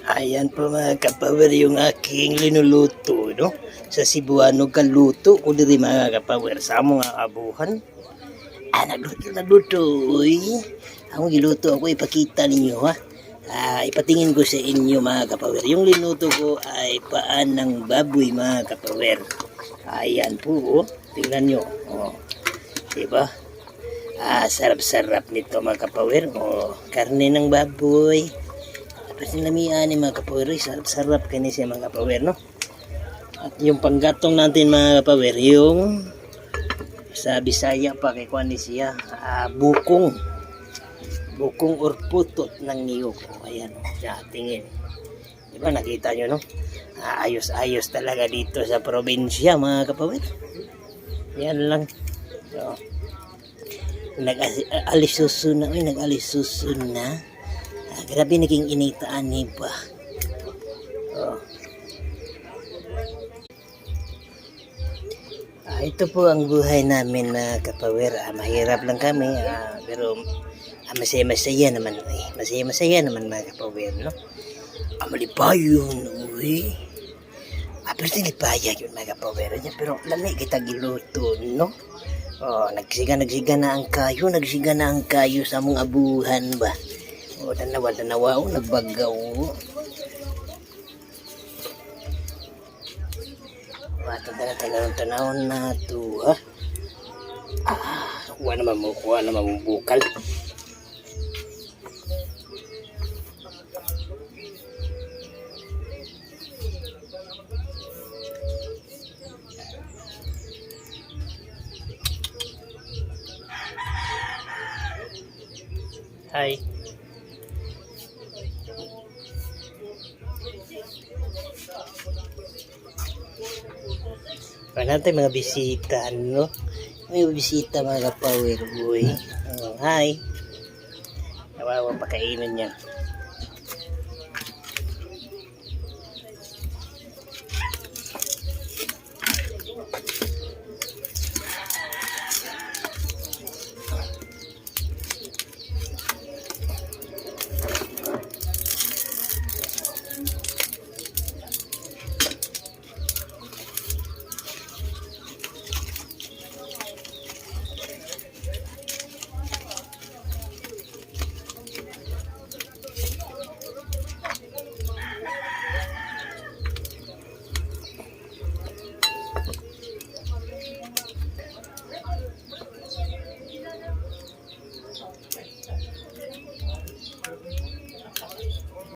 Ayan po mga kapower yung aking linuluto, no? Sa Cebuano kaluto ko diri mga kapower sa among abuhan. Nagluto, uy. Ang giluto ako ipakita ninyo ha. Ipatingin ko sa inyo mga kapower. Yung linuto ko ay paan ng baboy mga kapower. Ayan po, oh. Tingnan nyo. Oh. Diba? Sarap-sarap nito mga kapower. Oh, karne ng baboy. Kasi lamian ni mga kapower, sarap-sarap kani siya mga kapower, no? At yung panggatong natin mga kapower, yung sa Bisaya pa kay kuan ni siya, bukong or putot ng niyog. Ayan, tingin. Diba nakita nyo, no? Ayos-ayos talaga dito sa probinsya mga kapower. Yan lang. So, nag-alisuso na. Grabe naging initaan ni ba. Oh. Ito po ang buhay namin na kapower. Mahirap lang kami, pero masaya-masaya naman. Masaya-masaya naman mga kapower, no? Malipayon, uy. Pero nilipaya yun mga kapower. Pero lami kita giluto, no? Oh, nagsiga na ang kayo sa mong abuhan ba? O, tanawa, nagbagaw. Tanawon na ito, ha? Kuha naman mo bukal. Hi. Natin mga bisita, no? May bisita mga kapower, boy. Hi. Nawawa pakainin niya.